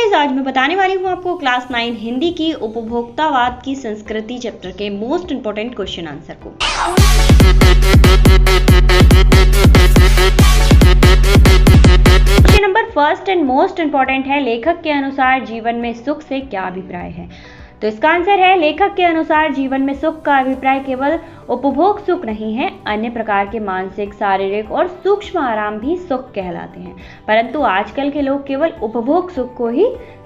Guys, आज मैं बताने वाली हूँ आपको क्लास 9 हिंदी की उपभोक्तावाद की संस्कृति चैप्टर के मोस्ट इंपोर्टेंट क्वेश्चन आंसर को। Question number first and most important है, लेखक के अनुसार जीवन में सुख से क्या अभिप्राय है। तो इसका आंसर है, लेखक के अनुसार जीवन में सुख का अभिप्राय केवल उपभोग सुख नहीं है, अन्य प्रकार के मानसिक, शारीरिक और सूक्ष्म आराम भी सुख कहलाते हैं, परंतु आजकल के लोग केवल उपभोग सुख को ही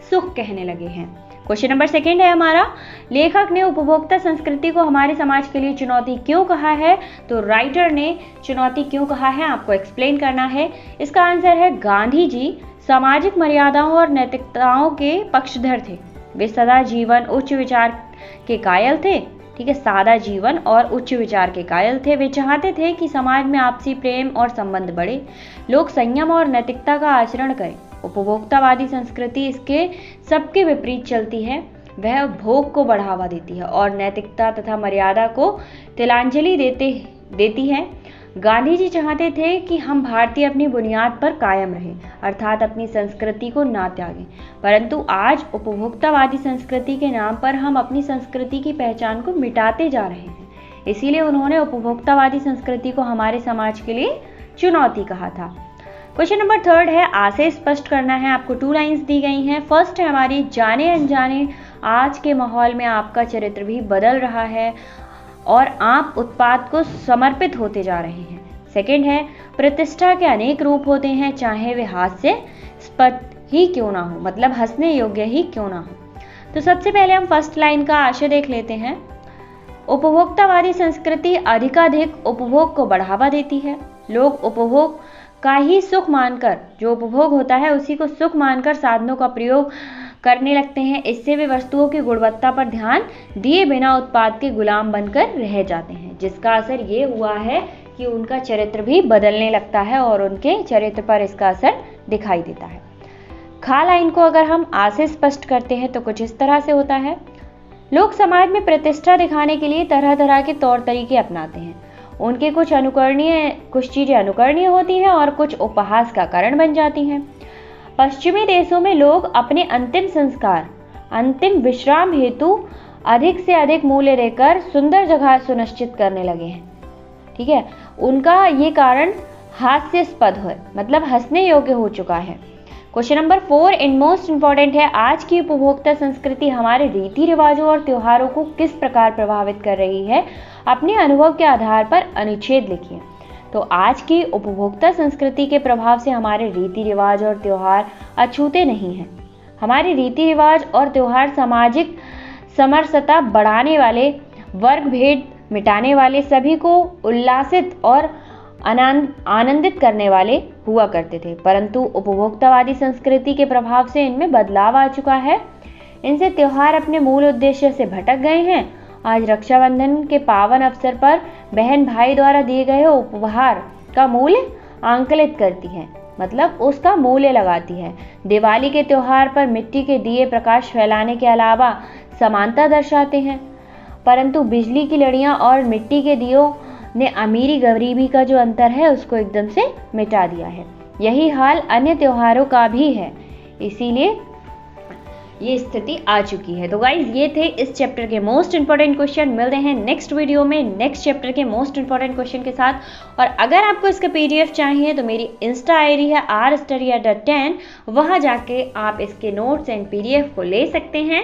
सुख कहने लगे हैं। क्वेश्चन नंबर सेकंड है हमारा, लेखक ने उपभोक्ता संस्कृति को हमारे समाज के लिए चुनौती क्यों कहा है। तो राइटर ने चुनौती क्यों कहा है आपको एक्सप्लेन करना है। इसका आंसर है, गांधी जी सामाजिक मर्यादाओं और नैतिकताओं के पक्षधर थे। वे सदा जीवन उच्च विचार के कायल थे। ठीक है, सादा जीवन और उच्च विचार के कायल थे। वे चाहते थे कि समाज में आपसी प्रेम और संबंध बढ़े, लोग संयम और नैतिकता का आचरण करें। उपभोक्तावादी संस्कृति इसके सबके विपरीत चलती है। वह भोग को बढ़ावा देती है और नैतिकता तथा मर्यादा को तिलांजलि देती है। गांधी जी चाहते थे कि हम भारतीय अपनी बुनियाद पर कायम रहें, अर्थात अपनी संस्कृति को ना त्यागें, परंतु आज उपभोक्तावादी संस्कृति के नाम पर हम अपनी संस्कृति की पहचान को मिटाते जा रहे हैं। इसीलिए उन्होंने उपभोक्तावादी संस्कृति को हमारे समाज के लिए चुनौती कहा था। क्वेश्चन नंबर थर्ड है, आशय स्पष्ट करना है। आपको 2 लाइन्स दी गई हैं। फर्स्ट है हमारी, जाने अनजाने आज के माहौल में आपका चरित्र भी बदल रहा है और आप उत्पाद को समर्पित होते जा रहे हैं। सेकंड है, प्रतिष्ठा के अनेक रूप होते हैं, चाहे वे हास्यास्पद ही क्यों ना हो, मतलब हंसने योग्य ही क्यों ना हो। तो सबसे पहले हम फर्स्ट लाइन का आशय देख लेते हैं। उपभोक्तावादी संस्कृति अधिकाधिक उपभोग को बढ़ावा देती है। लोग उपभोग का ही सुख मानकर, जो उपभोग होता है उसी को सुख मानकर साधनों का प्रयोग करने लगते हैं। इससे वे वस्तुओं की गुणवत्ता पर ध्यान दिए बिना उत्पाद के गुलाम बनकर रह जाते हैं, जिसका असर ये हुआ है कि उनका चरित्र भी बदलने लगता है और उनके चरित्र पर इसका असर दिखाई देता है। खा लाइन को अगर हम आशय स्पष्ट करते हैं तो कुछ इस तरह से होता है, लोग समाज में प्रतिष्ठा दिखाने के लिए तरह तरह के तौर तरीके अपनाते हैं। उनके कुछ चीजें अनुकरणीय होती हैं और कुछ उपहास का कारण बन जाती हैं। पश्चिमी देशों में लोग अपने अंतिम संस्कार, अंतिम विश्राम हेतु अधिक से अधिक मूल्य देकर सुंदर जगह सुनिश्चित करने लगे हैं। ठीक है, उनका ये कारण हास्यास्पद है, मतलब हंसने योग्य हो चुका है। Question number 4 and most important है, आज की उपभोक्ता संस्कृति हमारे रीति रिवाजों और त्योहारों को किस प्रकार प्रभावित कर रही है। अपने अनुभव के आधार पर अनुच्छेद लिखिए। तो आज की उपभोक्ता संस्कृति के प्रभाव से हमारे रीति रिवाज और त्योहार अछूते नहीं हैं। हमारे रीति रिवाज और त्योहार सामाजिक समरसता बढ़ाने वाले, वर्ग भेद मिटाने वाले, सभी को उल्लासित और आनंदित करने वाले हुआ करते थे, परंतु उपभोक्तावादी संस्कृति के प्रभाव से इनमें बदलाव आ चुका है। इनसे त्योहार अपने मूल उद्देश्य से भटक गए हैं। आज रक्षाबंधन के पावन अवसर पर बहन भाई द्वारा दिए गए उपहार का मूल्य आंकलित करती है, मतलब उसका मूल्य लगाती है। दिवाली के त्योहार पर मिट्टी के दिए प्रकाश फैलाने के अलावा समानता दर्शाते हैं, परंतु बिजली की लड़ियां और मिट्टी के दियों ने अमीरी गरीबी का जो अंतर है उसको एकदम से मिटा दिया है। यही हाल अन्य त्योहारों का भी है, इसीलिए ये स्थिति आ चुकी है। तो गाइज, ये थे इस चैप्टर के मोस्ट इंपॉर्टेंट क्वेश्चन। मिलते हैं नेक्स्ट वीडियो में नेक्स्ट चैप्टर के मोस्ट इंपॉर्टेंट क्वेश्चन के साथ। और अगर आपको इसका PDF चाहिए तो मेरी इंस्टा ID है rstudy@10, वहां जाके आप इसके नोट्स एंड PDF को ले सकते हैं।